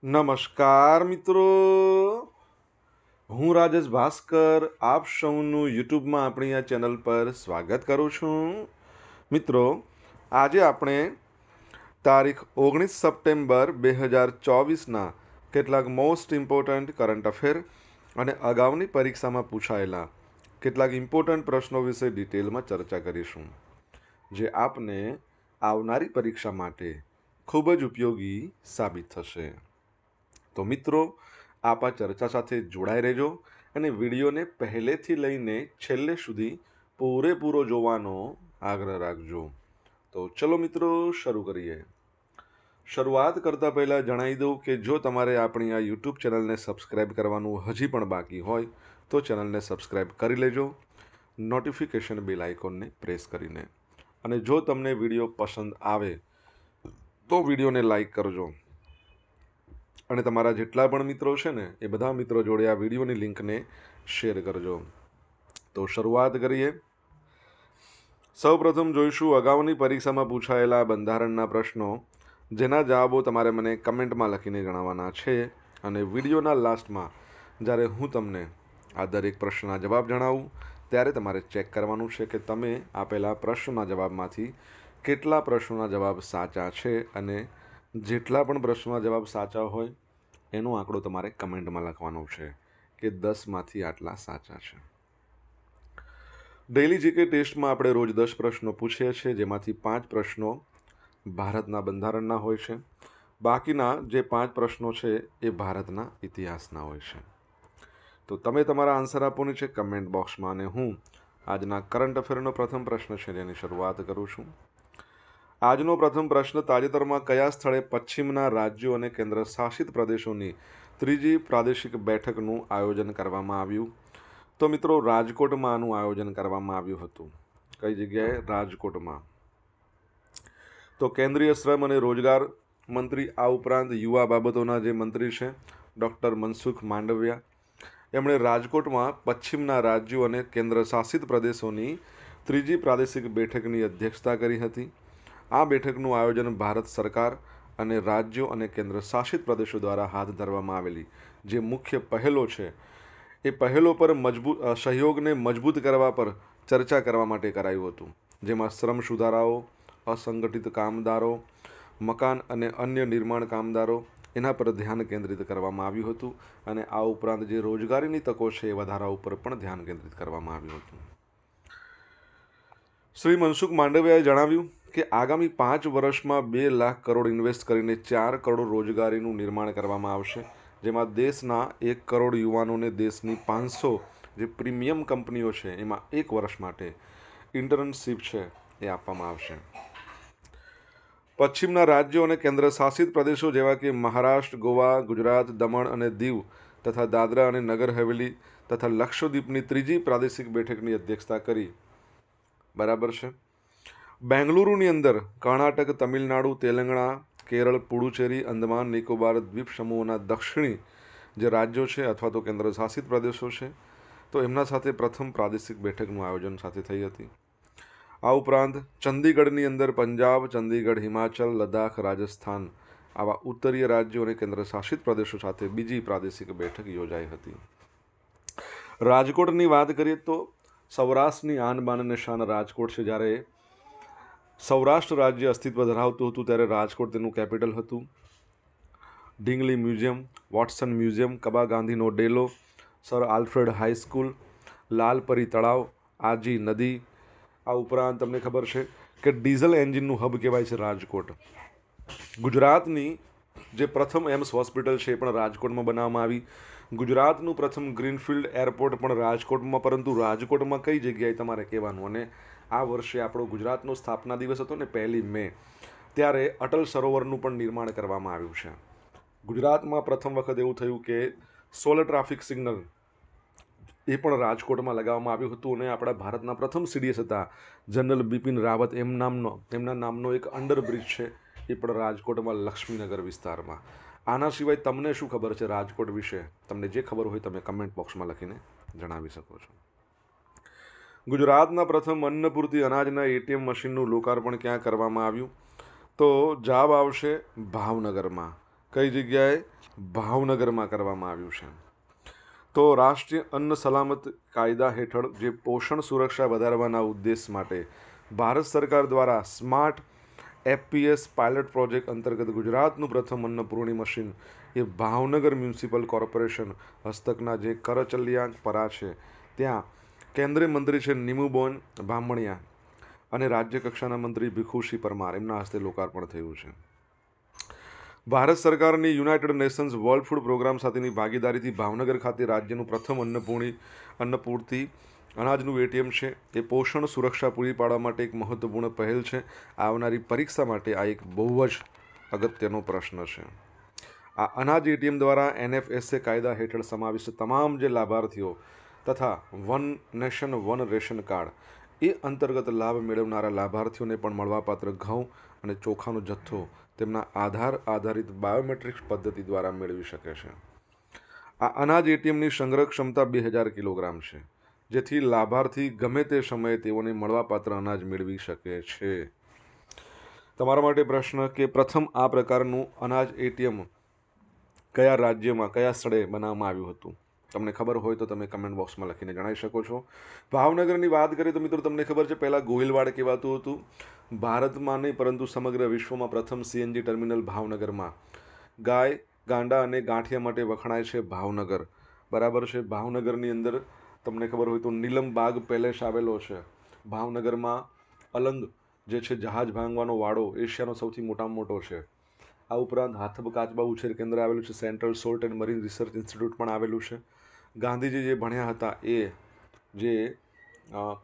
નમસ્કાર મિત્રો, હું રાજેશ ભાસ્કર આપ સૌનું યુટ્યુબમાં આપણી આ ચેનલ પર સ્વાગત કરું છું. મિત્રો, આજે આપણે તારીખ 19 સપ્ટેમ્બર 2024ના કેટલાક મોસ્ટ ઇમ્પોર્ટન્ટ કરંટ અફેર અને અગાઉની પરીક્ષામાં પૂછાયેલા કેટલાક ઇમ્પોર્ટન્ટ પ્રશ્નો વિશે ડિટેલમાં ચર્ચા કરીશું, જે આપને આવનારી પરીક્ષા માટે ખૂબ જ ઉપયોગી સાબિત થશે. તો મિત્રો, આપ આ ચર્ચા સાથે જોડાઈ રહેજો અને વિડીયોને પહેલેથી લઈને છેલ્લે સુધી પૂરેપૂરો જોવાનો આગ્રહ રાખજો. તો ચલો મિત્રો, શરૂ કરીએ. શરૂઆત કરતાં પહેલાં જણાવી દઉં કે જો તમારે આપણી આ યુટ્યુબ ચેનલને સબસ્ક્રાઈબ કરવાનું હજી પણ બાકી હોય તો ચેનલને સબસ્ક્રાઈબ કરી લેજો, નોટિફિકેશન બેલ આઇકોનને પ્રેસ કરીને. અને જો તમને વિડીયો પસંદ આવે તો વિડીયોને લાઈક કરજો અને તમારા જેટલા પણ મિત્રો છે ને એ બધા મિત્રો જોડે આ વિડીયોની લિંકને શેર કરજો. તો શરૂઆત કરીએ. સૌપ્રથમ જોઈશું અગાઉની પરીક્ષામાં પૂછાયેલા બંધારણના પ્રશ્નો, જેના જવાબો તમારે મને કમેન્ટમાં લખીને જણાવવાના છે. અને વિડીયોના લાસ્ટમાં જ્યારે હું તમને આ દરેક પ્રશ્નના જવાબ જણાવું ત્યારે તમારે ચેક કરવાનું છે કે તમે આપેલા પ્રશ્નના જવાબમાંથી કેટલા પ્રશ્નોના જવાબ સાચા છે, અને જેટલા પણ પ્રશ્નોના જવાબ સાચા હોય એનો આંકડો તમારે કમેન્ટમાં લખવાનો છે કે 10માંથી આટલા સાચા છે. ડેઇલી જીકે ટેસ્ટમાં આપણે રોજ 10 પ્રશ્નો પૂછીએ છીએ, જેમાંથી 5 પ્રશ્નો ભારતના બંધારણના હોય છે. બાકીના જે 5 પ્રશ્નો છે એ ભારતના ઇતિહાસના હોય છે. તો તમે તમારા આન્સર આપવાની છે કમેન્ટ બોક્સમાં, અને હું આજના કરંટ અફેરનો પ્રથમ પ્રશ્ન છે જેની શરૂઆત કરું છું. આજનો પ્રથમ પ્રશ્ન, તાજેતરમાં કયા સ્થળે પશ્ચિમના રાજ્યો અને કેન્દ્ર શાસિત પ્રદેશોની ત્રીજી પ્રાદેશિક બેઠકનું આયોજન કરવામાં આવ્યું? તો મિત્રો, રાજકોટમાં આનું આયોજન કરવામાં આવ્યું હતું. કઈ જગ્યાએ? રાજકોટમાં. તો કેન્દ્રીય શ્રમ અને રોજગાર મંત્રી, આ ઉપરાંત યુવા બાબતોના જે મંત્રી છે ડૉક્ટર મનસુખ માંડવિયા, એમણે રાજકોટમાં પશ્ચિમના રાજ્યો અને કેન્દ્ર શાસિત પ્રદેશોની ત્રીજી પ્રાદેશિક બેઠકની અધ્યક્ષતા કરી હતી. આ બેઠકનું આયોજન ભારત સરકાર અને રાજ્યો અને કેન્દ્ર શાસિત પ્રદેશો દ્વારા હાથ ધરવામાં આવેલી જે મુખ્ય પહેલો છે એ પહેલો પર સહયોગને મજબૂત કરવા પર ચર્ચા કરવા માટે કરાયું હતું, જેમાં શ્રમ સુધારાઓ, અસંગઠિત કામદારો, મકાન અને અન્ય નિર્માણ કામદારો, એના પર ધ્યાન કેન્દ્રિત કરવામાં આવ્યું હતું. અને આ ઉપરાંત જે રોજગારીની તકો છે એ વધારા ઉપર પણ ધ્યાન કેન્દ્રિત કરવામાં આવ્યું હતું. શ્રી મનસુખ માંડવિયાએ જણાવ્યું કે આગામી 5 વર્ષમાં 2 લાખ કરોડ ઇન્વેસ્ટ કરીને 4 કરોડ રોજગારીનું નિર્માણ કરવામાં આવશે, જેમાં દેશના 1 કરોડ યુવાનોને દેશની 500 જે પ્રીમિયમ કંપનીઓ છે એમાં 1 વર્ષ માટે ઇન્ટર્નશીપ છે એ આપવામાં આવશે. પશ્ચિમના રાજ્યો અને કેન્દ્ર શાસિત પ્રદેશો જેવા કે મહારાષ્ટ્ર, ગોવા, ગુજરાત, દમણ અને દીવ તથા દાદરા અને નગર હવેલી તથા લક્ષદ્વીપની ત્રીજી પ્રાદેશિક બેઠકની અધ્યક્ષતા કરી. બરાબર છે. બેંગલુરુની અંદર કર્ણાટક, તમિલનાડુ, તેલંગાણા, કેરળ, પુડુચેરી, અંદમાન નિકોબાર દ્વીપ સમૂહોના દક્ષિણી જે રાજ્યો છે અથવા તો કેન્દ્ર શાસિત પ્રદેશો છે, તો એમના સાથે પ્રથમ પ્રાદેશિક બેઠકનું આયોજન સાથે થઈ હતી. આ ઉપરાંત ચંદીગઢની અંદર પંજાબ, ચંદીગઢ, હિમાચલ, લદ્દાખ, રાજસ્થાન આવા ઉત્તરીય રાજ્યો અને કેન્દ્ર શાસિત પ્રદેશો સાથે બીજી પ્રાદેશિક બેઠક યોજાઈ હતી. રાજકોટની વાત કરીએ તો સૌરાષ્ટ્રની આન બાન અને શાન રાજકોટ છે. જ્યારે સૌરાષ્ટ્ર રાજ્ય અસ્તિત્વ ધરાવતું હતું ત્યારે રાજકોટ તેનું કેપિટલ હતું. ઢીંગલી મ્યુઝિયમ, વોટસન મ્યુઝિયમ, કબા ગાંધીનો ડેલો, સર આલ્ફ્રેડ હાઈસ્કૂલ, લાલપરી તળાવ, આજી નદી, આ ઉપરાંત તમને ખબર છે કે ડીઝલ એન્જિનનું હબ કહેવાય છે રાજકોટ. ગુજરાતની જે પ્રથમ એમ્સ હોસ્પિટલ છે એ પણ રાજકોટમાં બનાવવામાં આવી. ગુજરાતનું પ્રથમ ગ્રીનફિલ્ડ એરપોર્ટ પણ રાજકોટમાં, પરંતુ રાજકોટમાં કઈ જગ્યાએ તમારે કહેવાનું. અને આ વર્ષે આપણો ગુજરાતનો સ્થાપના દિવસ હતો ને 1 મે, ત્યારે અટલ સરોવરનું પણ નિર્માણ કરવામાં આવ્યું છે. ગુજરાતમાં પ્રથમ વખત એવું થયું કે સોલર ટ્રાફિક સિગ્નલ એ પણ રાજકોટમાં લગાવવામાં આવ્યું હતું. અને આપણા ભારતના પ્રથમ સીડીએસ હતા જનરલ બિપિન રાવત, એમના નામનો એક અંડરબ્રિજ છે એ પણ રાજકોટમાં લક્ષ્મીનગર વિસ્તારમાં. આના સિવાય તમને શું ખબર છે રાજકોટ વિશે? તમને જે ખબર હોય તમે કમેન્ટ બોક્સમાં લખીને જણાવી શકો છો. ગુજરાતના પ્રથમ અન્નપૂર્તિ અનાજના એટીએમ મશીનનું લોકાર્પણ ક્યાં કરવામાં આવ્યું? તો જવાબ આવશે ભાવનગરમાં. કઈ જગ્યાએ? ભાવનગરમાં કરવામાં આવ્યું છે. તો રાષ્ટ્રીય અન્ન સલામત કાયદા હેઠળ જે પોષણ સુરક્ષા વધારવાના ઉદ્દેશ માટે ભારત સરકાર દ્વારા સ્માર્ટ એફપીએસ પાયલટ પ્રોજેક્ટ અંતર્ગત ગુજરાતનું પ્રથમ અન્નપૂર્ણી મશીન એ ભાવનગર મ્યુનિસિપલ કોર્પોરેશન હસ્તકના જે કરચલિયા પરા છે ત્યાં કેન્દ્રીય મંત્રી છે નિમુબોન બામણિયા અને રાજ્ય કક્ષાના મંત્રી ભીખુસિંહ પરમાર એમના હસ્તે લોકાર્પણ થયું છે. ભારત સરકારની United Nations World Food Programme સાથેની ભાગીદારીથી ભાવનગર ખાતે રાજ્યનું પ્રથમ અન્નપૂર્તિ અનાજનું એટીએમ છે. એ પોષણ સુરક્ષા પૂરી પાડવા માટે એક મહત્વપૂર્ણ પહેલ છે. આવનારી પરીક્ષા માટે આ એક બહુ જ અગત્યનો પ્રશ્ન છે. આ અનાજ એટીએમ દ્વારા NFSA કાયદા હેઠળ સમાવિષ્ટ તમામ જે લાભાર્થીઓ તથા one nation one ration card એ અંતર્ગત લાભ મેળવનારા લાભાર્થીઓને પણ મળવાપાત્ર ઘઉં અને ચોખાનો જથ્થો તેમના આધાર આધારિત બાયોમેટ્રિક્સ પદ્ધતિ દ્વારા મેળવી શકે છે. આ અનાજ એટીએમની સંગ્રહ ક્ષમતા 2000 કિલોગ્રામ છે, જેથી લાભાર્થી ગમે તે સમયે તેઓને મળવાપાત્ર અનાજ મેળવી શકે છે. તમારા માટે પ્રશ્ન કે પ્રથમ આ પ્રકારનું અનાજ એટીએમ કયા રાજ્યમાં કયા સ્થળે બનાવવામાં આવ્યું હતું? તમને ખબર હોય તો તમે કમેન્ટ બોક્સમાં લખીને જણાવી શકો છો. ભાવનગરની વાત કરીએ તો મિત્રો તમને ખબર છે પહેલાં ગોહિલવાડ કહેવાતું હતું. ભારતમાં નહીં પરંતુ સમગ્ર વિશ્વમાં પ્રથમ CNG ટર્મિનલ ભાવનગરમાં. ગાય ગાંડા અને ગાંઠિયા માટે વખણાય છે ભાવનગર. બરાબર છે. ભાવનગરની અંદર તમને ખબર હોય તો નીલમબાગ પેલેસ આવેલો છે. ભાવનગરમાં અલંગ જે છે જહાજ ભાંગવાનો વાડો એશિયાનો સૌથી મોટામાં મોટો છે. આ ઉપરાંત હાથબ કાચબા ઉછેર કેન્દ્ર આવેલું છે. Central salt and marine research institute પણ આવેલું છે. ગાંધીજી જે ભણ્યા હતા એ જે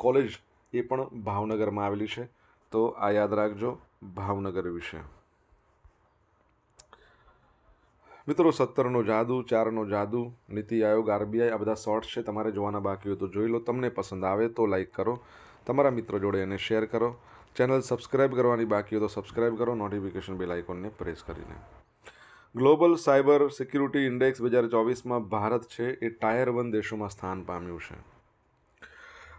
કોલેજ એ પણ ભાવનગરમાં આવેલી છે. તો આ યાદ રાખજો ભાવનગર વિશે. મિત્રો 17નો જાદુ, 4નો જાદુ, નીતિ આયોગ, RBI આ બધા શોર્ટ્સ છે. તમારે જોવાના બાકી હોય તો જોઈ લો. તમને પસંદ આવે તો લાઈક કરો, તમારા મિત્રો જોડે એને શેર કરો. ચેનલ સબસ્ક્રાઇબ કરવાની બાકી હોય તો સબસ્ક્રાઇબ કરો, નોટિફિકેશન બેલ આઇકોનને પ્રેસ કરીને. ગ્લોબલ સાયબર સિક્યુરિટી ઇન્ડેક્સ 2024માં ભારત છે એ ટાયર 1 દેશોમાં સ્થાન પામ્યું છે.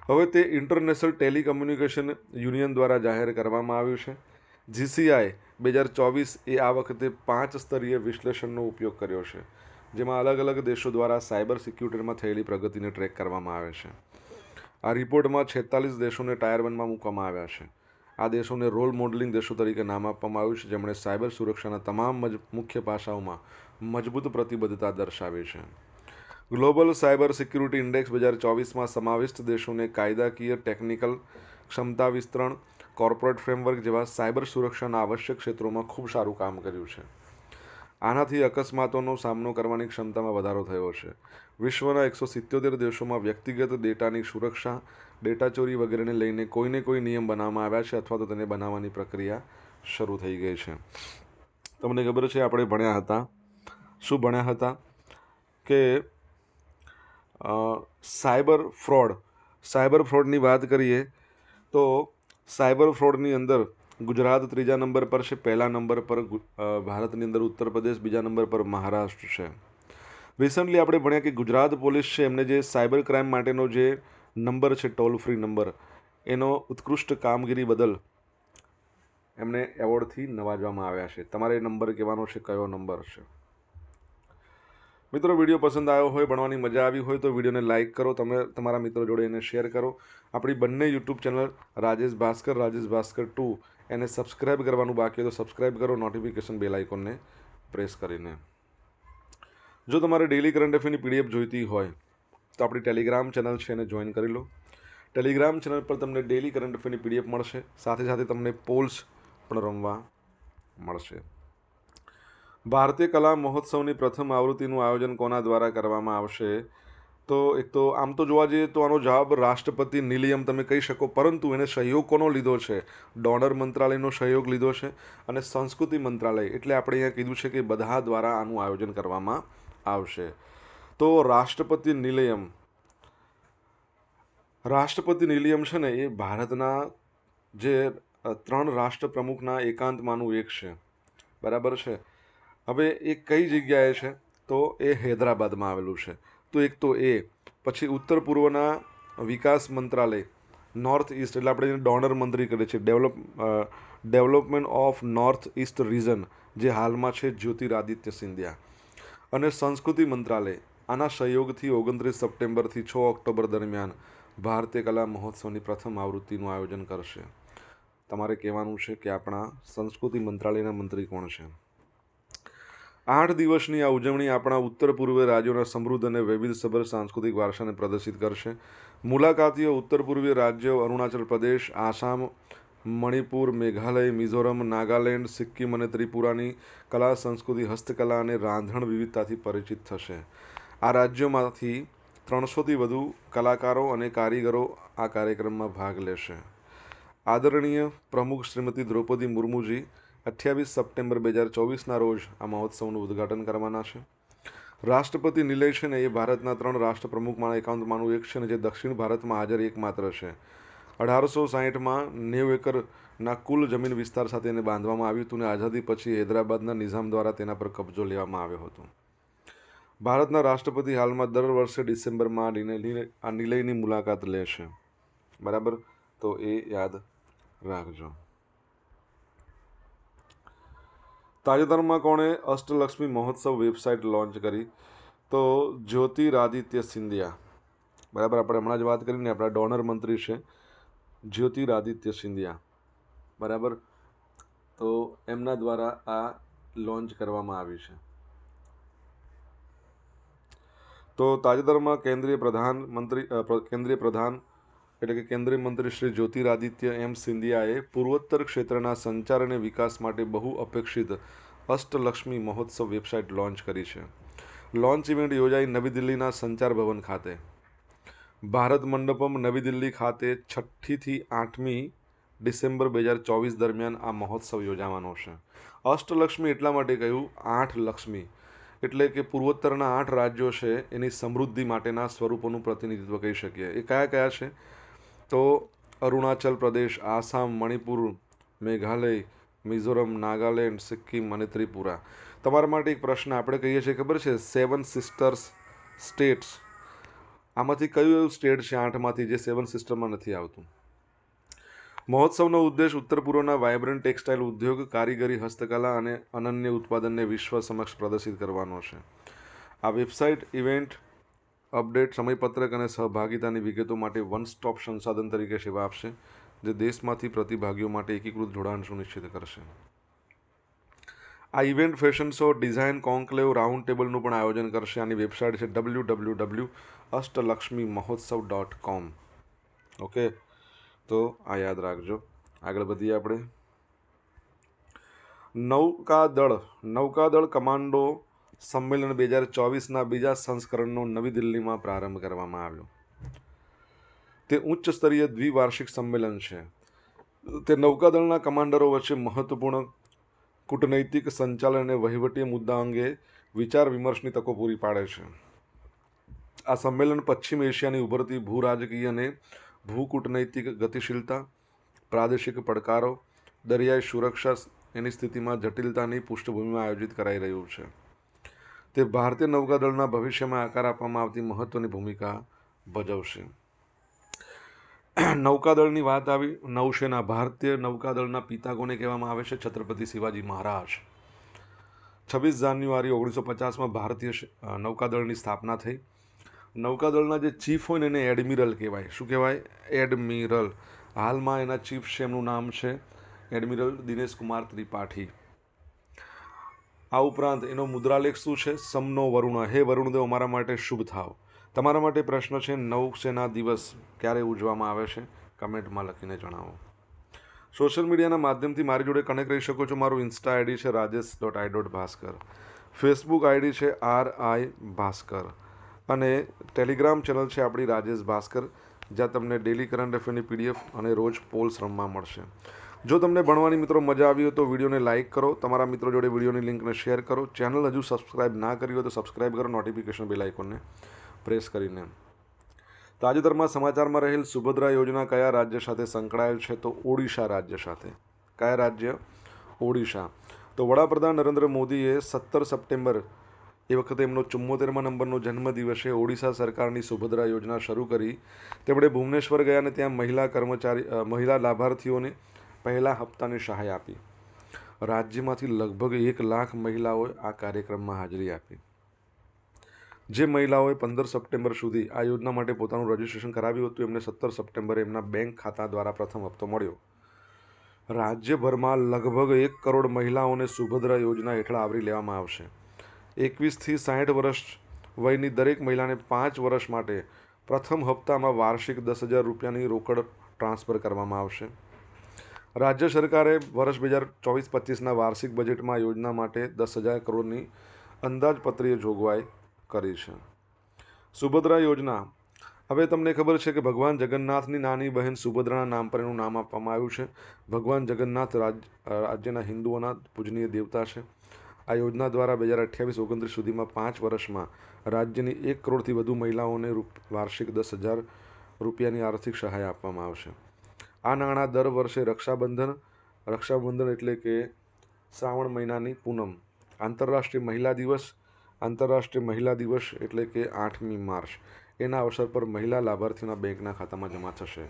હવે તે ઇન્ટરનેશનલ ટેલિકમ્યુનિકેશન યુનિયન દ્વારા જાહેર કરવામાં આવ્યું છે. GCI 2024 એ આ વખતે 5 સ્તરીય વિશ્લેષણનો ઉપયોગ કર્યો છે, જેમાં અલગ અલગ દેશો દ્વારા સાયબર સિક્યુરિટીમાં થયેલી પ્રગતિને ટ્રેક કરવામાં આવે છે. આ રિપોર્ટમાં 46 દેશોને ટાયર 1માં મૂકવામાં આવ્યા છે. આ દેશોને રોલ મોડલિંગ દેશો તરીકે નામ આપવામાં આવ્યું છે, જેમણે સાયબર સુરક્ષાના તમામ મુખ્ય પાસાઓમાં મજબૂત પ્રતિબદ્ધતા દર્શાવી છે. ગ્લોબલ સાયબર સિક્યુરિટી ઇન્ડેક્સ 2024માં સમાવિષ્ટ દેશોને કાયદાકીય, ટેકનિકલ, ક્ષમતા વિસ્તરણ, કોર્પોરેટ ફ્રેમવર્ક જેવા સાયબર સુરક્ષાના આવશ્યક ક્ષેત્રોમાં ખૂબ સારું કામ કર્યું છે. આનાથી અકસ્માતોનો સામનો કરવાની ક્ષમતામાં વધારો થયો છે. વિશ્વના 177 દેશોમાં વ્યક્તિગત ડેટાની સુરક્ષા, ડેટા ચોરી વગેરેને લઈને કોઈને કોઈ નિયમ બનાવવામાં આવ્યા છે અથવા તો તેને બનાવવાની પ્રક્રિયા શરૂ થઈ ગઈ છે. તમને ખબર છે આપણે ભણ્યા હતા, શું ભણ્યા હતા કે સાયબર ફ્રોડની વાત કરીએ તો સાયબર ફ્રોડની અંદર ગુજરાત 3જા નંબર પર છે. પહેલા નંબર પર ભારતની અંદર ઉત્તર પ્રદેશ, બીજા નંબર પર મહારાષ્ટ્ર છે. રિસન્ટલી આપણે ભણ્યા કે ગુજરાત પોલીસ છે એમને જે સાયબર ક્રાઇમ માટેનો જે નંબર છે, ટોલ ફ્રી નંબર, એનો ઉત્કૃષ્ટ કામગીરી બદલ એમને એવોર્ડથી નવાજવામાં આવ્યા છે. તમારે નંબર કહેવાનો છે કયો નંબર છે. મિત્રો વિડીયો પસંદ આવ્યો હોય, ભણવાની મજા આવી હોય તો વિડીયોને લાઇક કરો, તમે તમારા મિત્રો જોડે એને શેર કરો. આપણી બંને યુટ્યુબ ચેનલ રાજેશ ભાસ્કર 2 એને સબસ્ક્રાઇબ કરવાનું બાકી હોય તો સબસ્ક્રાઇબ કરો, નોટિફિકેશન બેલ આઇકોનને પ્રેસ કરીને. જો તમારે ડેઇલી કરંટ અફેરની PDF જોઈતી હોય તો આપણી ટેલિગ્રામ ચેનલ છે એને જોઈન કરી લો. ટેલિગ્રામ ચેનલ પર તમને ડેઇલી કરંટ અફેરની PDF મળશે, સાથે સાથે તમને પોલ્સ પણ રમવા મળશે. ભારતીય કલા મહોત્સવની પ્રથમ આવૃત્તિનું આયોજન કોના દ્વારા કરવામાં આવશે? તો એક તો આમ તો જોવા જઈએ તો આનો જવાબ રાષ્ટ્રપતિ નિલયમ તમે કહી શકો, પરંતુ એને સહયોગ કોનો લીધો છે? ડોનર મંત્રાલયનો સહયોગ લીધો છે અને સંસ્કૃતિ મંત્રાલય, એટલે આપણે અહીંયા કીધું છે કે બધા દ્વારા આનું આયોજન કરવામાં આવશે. તો રાષ્ટ્રપતિ નિલયમ છે ને એ ભારતના જે 3 રાષ્ટ્ર પ્રમુખના એકાંતમાંનું એક છે. બરાબર છે. હવે એ કઈ જગ્યાએ છે? તો એ હૈદરાબાદમાં આવેલું છે. તો એક તો એ પછી ઉત્તર પૂર્વના વિકાસ મંત્રાલય, નોર્થ ઇસ્ટ, એટલે આપણે ડોનર મંત્રી કરીએ છીએ, development of north east region, જે હાલમાં છે જ્યોતિરાદિત્ય સિંધિયા, અને સંસ્કૃતિ મંત્રાલય આના સહયોગથી 29 સપ્ટેમ્બરથી 6 ઓક્ટોબર દરમિયાન ભારતીય કલા મહોત્સવની પ્રથમ આવૃત્તિનું આયોજન કરશે. તમારે કહેવાનું છે કે આપણા સંસ્કૃતિ મંત્રાલયના મંત્રી કોણ છે. 8 દિવસની આ ઉજવણી આપણા ઉત્તર પૂર્વીય રાજ્યોના સમૃદ્ધ અને વૈવિધ્યસભર સાંસ્કૃતિક વારસાને પ્રદર્શિત કરશે. મુલાકાતીઓ ઉત્તર પૂર્વીય રાજ્યો અરુણાચલ પ્રદેશ, આસામ, મણિપુર, મેઘાલય, મિઝોરમ, નાગાલેન્ડ, સિક્કિમ અને ત્રિપુરાની કલા, સંસ્કૃતિ, હસ્તકલા અને રાંધણ વિવિધતાથી પરિચિત થશે. આ રાજ્યોમાંથી 300થી વધુ કલાકારો અને કારીગરો આ કાર્યક્રમમાં ભાગ લેશે. આદરણીય પ્રમુખ શ્રીમતી દ્રૌપદી મુર્મુજી 28 સપ્ટેમ્બર 2024ના રોજ આ મહોત્સવનું ઉદ્ઘાટન કરવાના છે. રાષ્ટ્રપતિ નિલય છે ને એ ભારતના 3 રાષ્ટ્રપ્રમુખમાંના એકાંતમાંનું એક છે ને જે દક્ષિણ ભારતમાં હાજર એકમાત્ર છે. 1860માં 90 એકરના કુલ જમીન વિસ્તાર સાથે એને બાંધવામાં આવ્યું હતું અને આઝાદી પછી હૈદરાબાદના નિઝામ દ્વારા તેના પર કબજો લેવામાં આવ્યો હતો. ભારતના રાષ્ટ્રપતિ હાલમાં દર વર્ષે ડિસેમ્બરમાં આ નિલયની મુલાકાત લેશે. બરાબર, તો એ યાદ રાખજો. તાજેતરમાં કોણે અષ્ટલક્ષ્મી મહોત્સવ વેબસાઇટ લોન્ચ કરી? તો જ્યોતિરાદિત્ય સિંધિયા. બરાબર, આપણે હમણાં જ વાત કરીને આપણા ડોનર મંત્રી છે જ્યોતિરાદિત્ય સિંધિયા. બરાબર, તો એમના દ્વારા આ લોન્ચ કરવામાં આવી છે. તો તાજેતરમાં કેન્દ્રીય પ્રધાન એટલે કે કેન્દ્રીય મંત્રી શ્રી જ્યોતિરાદિત્ય એમ સિંધિયાએ પૂર્વોત્તર ક્ષેત્રના સંચાર અને વિકાસ માટે બહુ અપેક્ષિત અષ્ટલક્ષ્મી મહોત્સવ વેબસાઇટ લોન્ચ કરી છે. લોન્ચ ઇવેન્ટ યોજાઈ નવી દિલ્હીના સંચાર ભવન ખાતે. ભારત મંડપમ નવી દિલ્હી ખાતે 6થી 8મી ડિસેમ્બર 2024 દરમિયાન આ મહોત્સવ યોજાવાનો છે. અષ્ટલક્ષ્મી એટલા માટે કહ્યું 8 લક્ષ્મી, એટલે કે પૂર્વોત્તરના 8 રાજ્યો છે એની સમૃદ્ધિ માટેના સ્વરૂપોનું પ્રતિનિધિત્વ કહી શકીએ. એ કયા કયા છે? તો અરુણાચલ પ્રદેશ, આસામ, મણિપુર, મેઘાલય, મિઝોરમ, નાગાલેન્ડ, સિક્કિમ અને ત્રિપુરા. તમારા માટે એક પ્રશ્ન આપણે કહીએ છીએ ખબર છે 7 સિસ્ટર્સ સ્ટેટ્સ, આમાંથી કયું એવું સ્ટેટ છે 8માંથી જે 7 સિસ્ટરમાં નથી આવતું? મહોત્સવનો ઉદ્દેશ ઉત્તર પૂર્વના વાયબ્રન્ટ ટેક્સટાઇલ ઉદ્યોગ, કારીગરી, હસ્તકલા અને અનન્ય ઉત્પાદનને વિશ્વ સમક્ષ પ્રદર્શિત કરવાનો છે. આ વેબસાઇટ ઇવેન્ટ અપડેટ, સમયપત્રક અને સહભાગિતાની વિગતો માટે વન સ્ટોપ સંસાધન તરીકે સેવા આપશે, જે દેશમાંથી પ્રતિભાગીઓ માટે એકીકૃત જોડાણ સુનિશ્ચિત કરશે. આ event fashion show, design conclave, round ટેબલનું પણ આયોજન કરશે. આની વેબસાઇટ છે www.ashtalakshmimahotsav.com. ઓકે, તો આ યાદ રાખજો. આગળ વધીએ આપણે. નૌકાદળ કમાન્ડો સંમેલન 2024ના બીજા સંસ્કરણનો નવી દિલ્હીમાં પ્રારંભ કરવામાં આવ્યો. તે ઉચ્ચ સ્તરીય દ્વિવાર્ષિક સંમેલન છે. તે નૌકાદળના કમાન્ડરો વચ્ચે મહત્વપૂર્ણ કૂટનૈતિક, સંચાલન અને વહીવટી મુદ્દા અંગે વિચાર વિમર્શની તકો પૂરી પાડે છે. આ સંમેલન પશ્ચિમ એશિયાની ઉભરતી ભૂ-રાજકીય અને ભૂકૂટનૈતિક ગતિશીલતા, પ્રાદેશિક પડકારો, દરિયાઈ સુરક્ષા એની સ્થિતિમાં જટિલતાની પૃષ્ઠભૂમિમાં આયોજિત કરાઈ રહ્યું છે. તે ભારતીય નૌકાદળના ભવિષ્યમાં આકાર આપવામાં આવતી મહત્વની ભૂમિકા ભજવશે. નૌકાદળની વાત આવી. નૌસેના, ભારતીય નૌકાદળના પિતા કોને કહેવામાં આવે છે? છત્રપતિ શિવાજી મહારાજ. 26 જાન્યુઆરી 1950માં ભારતીય નૌકાદળની સ્થાપના થઈ. નૌકાદળના જે ચીફ હોય ને એને એડમિરલ કહેવાય. શું કહેવાય? એડમિરલ. હાલમાં એના ચીફ છે, એમનું નામ છે એડમિરલ દિનેશ કુમાર ત્રિપાઠી. આ ઉપરાંત એનો મુદ્રાલેખ શું છે? સમનો વરુણ, હે વરુણદેવ અમારા માટે શુભ થાવ. તમારા માટે પ્રશ્ન છે નૌસેના દિવસ ક્યારે ઉજવવામાં આવે છે? કમેન્ટમાં લખીને જણાવો. સોશિયલ મીડિયાના માધ્યમથી મારી જોડે કનેક્ટ રહી શકો છો. મારું ઇન્સ્ટા આઈડી છે rajesh.i.bhaskar, ફેસબુક આઈડી છે RI ભાસ્કર અને ટેલિગ્રામ ચેનલ છે આપણી રાજેશ ભાસ્કર, જ્યાં તમને ડેલી કરંટ અફેરની PDF અને રોજ પોલ્સ રમવા મળશે. જો તમને ભણવાની મિત્રો મજા આવી હોય તો વિડીયોને લાઇક કરો, તમારા મિત્રો જોડે વિડીયોની લિંકને શેર કરો. ચેનલ હજુ સબસ્ક્રાઇબ ના કરી હોય તો સબસ્ક્રાઇબ કરો, નોટિફિકેશન બેલ આઇકોનને પ્રેસ કરીને. તાજેતરમાં સમાચારમાં રહેલ સુભદ્રા યોજના કયા રાજ્ય સાથે સંકળાયેલ છે? તો ઓડિશા રાજ્ય સાથે. કયા રાજ્ય? ઓડિશા. તો વડાપ્રધાન નરેન્દ્ર મોદીએ 17 સપ્ટેમ્બર એ વખતે એમનો 74મા નંબરનો જન્મદિવસે ઓડિશા સરકારની સુભદ્રા યોજના શરૂ કરી. તેમણે ભુવનેશ્વર ગયા અને ત્યાં મહિલા લાભાર્થીઓને પહેલા હપ્તાની સહાય આપી. રાજ્યમાંથી લગભગ 1 લાખ મહિલાઓએ આ કાર્યક્રમમાં હાજરી આપી. જે મહિલાઓએ 15 સપ્ટેમ્બર સુધી આ યોજના માટે પોતાનું રજીસ્ટ્રેશન કરાવ્યું હતું એમને 17 સપ્ટેમ્બરે એમના બેંક ખાતા દ્વારા પ્રથમ હપ્તો મળ્યો. રાજ્યભરમાં લગભગ 1 કરોડ મહિલાઓને સુભદ્રા યોજના હેઠળ આવરી લેવામાં આવશે. 21થી 60 વર્ષ વયની દરેક મહિલાને 5 વર્ષ માટે પ્રથમ હપ્તામાં વાર્ષિક 10,000 રૂપિયાની રોકડ ટ્રાન્સફર કરવામાં આવશે. રાજ્ય સરકારે વર્ષ 2024-25ના વાર્ષિક બજેટમાં યોજના માટે 10,000 કરોડની અંદાજપત્રીય જોગવાઈ કરી છે. સુભદ્રા યોજના, હવે તમને ખબર છે કે ભગવાન જગન્નાથની નાની બહેન સુભદ્રાના નામ પર એનું નામ આપવામાં આવ્યું છે. ભગવાન જગન્નાથ રાજ્યના હિન્દુઓના પૂજનીય દેવતા છે. આ યોજના દ્વારા 2028-29 સુધીમાં 5 વર્ષમાં રાજ્યની 1 કરોડથી વધુ મહિલાઓને વાર્ષિક 10,000 રૂપિયાની આર્થિક સહાય આપવામાં આવશે. આ નાણાં દર વર્ષે રક્ષાબંધન એટલે કે શ્રાવણ મહિનાની પૂનમ, આંતરરાષ્ટ્રીય મહિલા દિવસ એટલે કે 8મી માર્ચ એના અવસર પર મહિલા લાભાર્થીના બેંકના ખાતામાં જમા થશે.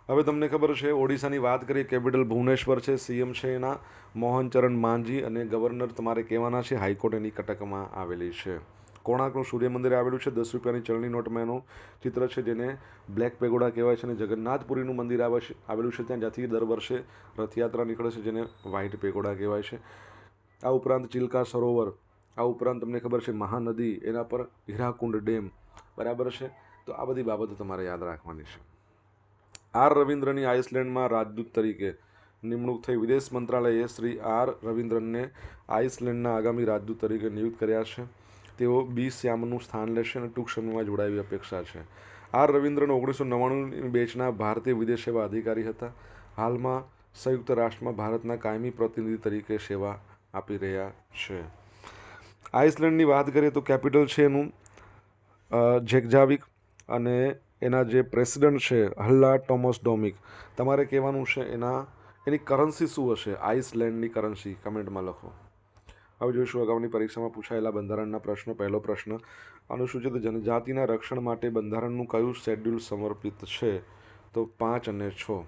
હવે તમને ખબર છે, ઓડિશાની વાત કરીએ, કેપિટલ ભુવનેશ્વર છે, સીએમ છે એના મોહન ચરણ માંઝી અને ગવર્નર તમારે કહેવાના છે. હાઈકોર્ટ એની કટકમાં આવેલી છે. કોણાર્કનું સૂર્ય મંદિર આવેલું છે. 10 રૂપિયાની ચલણી નોટમાં એનું ચિત્ર છે જેને બ્લેક પેગોડા કહેવાય છે. અને જગન્નાથપુરીનું મંદિર આવેલું છે ત્યાં જ્યાંથી દર વર્ષે રથયાત્રા નીકળે છે જેને વ્હાઇટ પેગોડા કહેવાય છે. આ ઉપરાંત ચિલ્કા સરોવર, આ ઉપરાંત તમને ખબર છે મહાનદી, એના પર હીરાકુંડ ડેમ, બરાબર છે. તો આ બધી બાબતો તમારે યાદ રાખવાની છે. આર રવિન્દ્રની આઇસલેન્ડમાં રાજદૂત તરીકે નિમણૂક થઈ. વિદેશ મંત્રાલયે શ્રી આર રવિન્દ્રનને આઇસલેન્ડના આગામી રાજદૂત તરીકે નિયુક્ત કર્યા છે. તેઓ બી શ્યામનું સ્થાન લેશે અને ટૂંક સમયમાં જોડાવાની અપેક્ષા છે. આર રવિન્દ્રન 1999ની બેચના ભારતીય વિદેશ સેવા અધિકારી હતા. હાલમાં સંયુક્ત રાષ્ટ્રમાં ભારતના કાયમી પ્રતિનિધિ તરીકે સેવા આપી રહ્યા છે. આઇસલેન્ડની વાત કરીએ તો કેપિટલ છે એનું જેકજાવિક અને એના જે પ્રેસિડન્ટ છે હલ્લા ટોમસ ડોમિક. તમારે કહેવાનું છે એની કરન્સી શું હશે, આઇસલેન્ડની કરન્સી, કમેન્ટમાં લખો. હવે જોઈશું અગાઉની પરીક્ષામાં પૂછાયેલા બંધારણના પ્રશ્નો. પહેલો પ્રશ્ન, અનુસૂચિત જનજાતિના રક્ષણ માટે બંધારણનું કયું શેડ્યુલ સમર્પિત છે? તો 5 અને 6.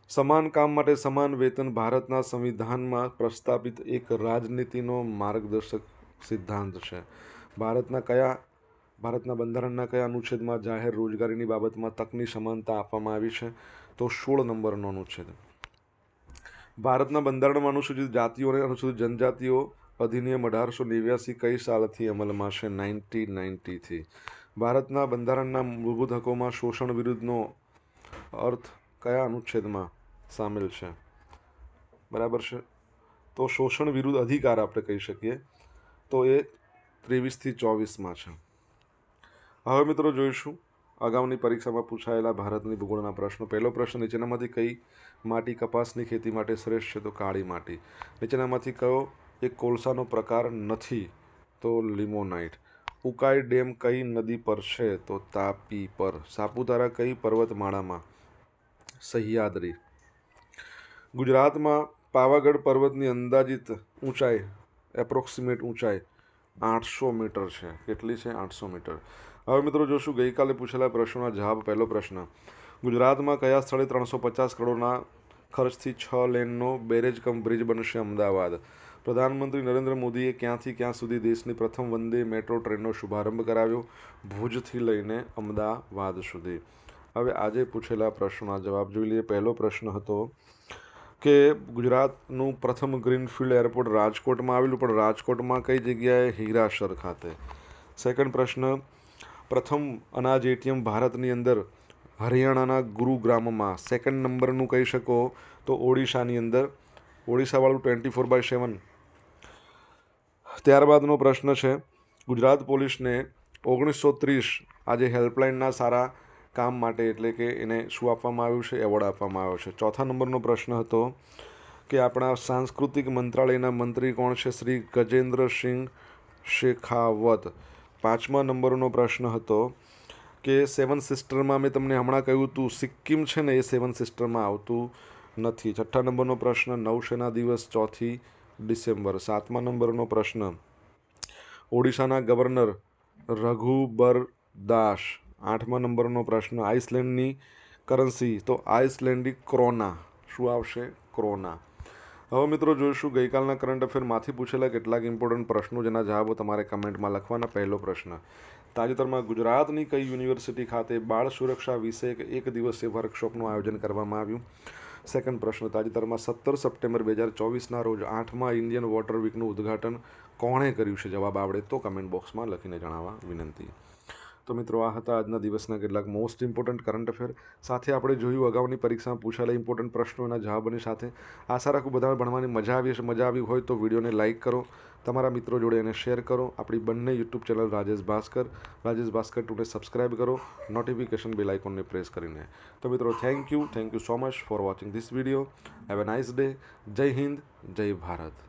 સમાન કામ માટે સમાન વેતન ભારતના સંવિધાનમાં પ્રસ્તાપિત એક રાજનીતિનો માર્ગદર્શક સિદ્ધાંત છે. ભારતના બંધારણના કયા અનુચ્છેદમાં જાહેર રોજગારીની બાબતમાં તકની સમાનતા આપવામાં આવી છે? તો 16 નંબરનો અનુચ્છેદ. ભારતના બંધારણમાં અનુસૂચિત જાતિઓ અને અનુસૂચિત જનજાતિઓ અધિનિયમ 1889 કઈ સાલથી અમલમાં છે? 1990થી. ભારતના બંધારણના મૂળભૂત હકોમાં શોષણ વિરુદ્ધનો અર્થ કયા અનુચ્છેદમાં સામેલ છે? બરાબર છે. તો શોષણ વિરુદ્ધ અધિકાર આપણે કહી શકીએ તો એ 23થી 24માં છે. હવે મિત્રો જોઈશું અગાઉની પરીક્ષામાં પૂછાયેલા ભારતની ભૂગોળના પ્રશ્નો. પહેલો પ્રશ્ન, નીચેનામાંથી કઈ માટી કપાસની ખેતી માટે શ્રેષ્ઠ છે? તો કાળી માટી. નીચેનામાંથી કયો એક કોલસાનો પ્રકાર નથી? તો લિમોનાઇટ. ઉકાઈ ડેમ કઈ નદી પર છે? તો તાપી પર. સાપુતારા કઈ પર્વતમાળામાં? સહ્યાદ્રી. ગુજરાતમાં પાવાગઢ પર્વતની અંદાજિત ઊંચાઈ, એપ્રોક્સિમેટ ઊંચાઈ 800 મીટર છે. કેટલી છે? 800 મીટર. હવે મિત્રો જોશું ગઈકાલે પૂછેલા પ્રશ્નોના જવાબ. પહેલો પ્રશ્ન, ગુજરાતમાં કયા સ્થળે 350 કરોડના ખર્ચથી 6 લેનનો બેરેજ કમ બ્રિજ બનશે? અમદાવાદ. પ્રધાનમંત્રી નરેન્દ્ર મોદીએ ક્યાંથી ક્યાં સુધી દેશની પ્રથમ વંદે મેટ્રો ટ્રેનનો શુભારંભ કરાવ્યો? ભુજથી લઈને અમદાવાદ સુધી. હવે આજે પૂછેલા પ્રશ્નોના જવાબ જોઈ લઈએ. પહેલો પ્રશ્ન હતો કે ગુજરાતનું પ્રથમ ગ્રીનફિલ્ડ એરપોર્ટ રાજકોટમાં આવેલું, પણ રાજકોટમાં કઈ જગ્યાએ? હીરાસર ખાતે. સેકન્ડ પ્રશ્ન, પ્રથમ અનાજ એટીએમ ભારતની અંદર હરિયાણાના ગુરુગ્રામમાં. સેકન્ડ નંબરનું કહી શકો તો ઓડિશાની અંદર, ઓડિશાવાળું 24/7. ત્યારબાદનો પ્રશ્ન છે, ગુજરાત પોલીસને 1930 આજે હેલ્પલાઇનના સારા કામ માટે એટલે કે એને શું આપવામાં આવ્યું છે? એવોર્ડ આપવામાં આવ્યો છે. ચોથા નંબરનો પ્રશ્ન હતો કે આપણા સાંસ્કૃતિક મંત્રાલયના મંત્રી કોણ છે? શ્રી ગજેન્દ્રસિંહ શેખાવત. પાંચમા નંબરનો પ્રશ્ન હતો કે 7 સિસ્ટરમાં મેં તમને હમણાં કહ્યું હતું સિક્કિમ છે ને એ 7 સિસ્ટરમાં આવતું નથી. છઠ્ઠા નંબરનો પ્રશ્ન, નૌસેના દિવસ 4 ડિસેમ્બર. સાતમા નંબરનો પ્રશ્ન, ઓડિશાના ગવર્નર રઘુબર દાસ. આઠમા નંબરનો પ્રશ્ન, આઇસલેન્ડની કરન્સી તો આઇસલેન્ડિક ક્રોના. શું આવશે? ક્રોના. હવે મિત્રો જોઈશું ગઈકાલના કરંટ અફેરમાંથી પૂછેલા કેટલાક ઇમ્પોર્ટન્ટ પ્રશ્નો જેના જવાબો તમારે કમેન્ટમાં લખવાના. પહેલો પ્રશ્ન: તાજેતરમાં ગુજરાતની કઈ યુનિવર્સિટી ખાતે બાળ સુરક્ષા વિષયક એક દિવસીય વર્કશોપનું આયોજન કરવામાં આવ્યું? સેકન્ડ પ્રશ્ન: તાજેતરમાં 17 સપ્ટેમ્બર 2024ના રોજ 8મા ઇન્ડિયન વોટર વીકનું ઉદ્ઘાટન કોણે કર્યું છે? જવાબ આવડે તો કમેન્ટ બોક્સમાં લખીને જણાવવા વિનંતી. તો મિત્રો આ હતા આજના દિવસના કેટલાક મોસ્ટ ઇમ્પોર્ટન્ટ કરંટ અફેર. સાથે આપણે જોયું અગાઉની પરીક્ષામાં પૂછાયેલા ઇમ્પોર્ટન્ટ પ્રશ્નોના જવાબોની સાથે. આશા રાખું બધાને ભણવાની મજા આવી હશે. મજા આવી હોય તો વિડીયોને લાઇક કરો, તમારા મિત્રો જોડે એને શેર કરો. આપણી બંને યુટ્યુબ ચેનલ રાજેશ ભાસ્કર 2ને સબસ્ક્રાઈબ કરો, નોટિફિકેશન બેલ આઇકોનને પ્રેસ કરીને. તો મિત્રો thank you so much for watching this video. Have a nice day. Jai Hind, જય ભારત.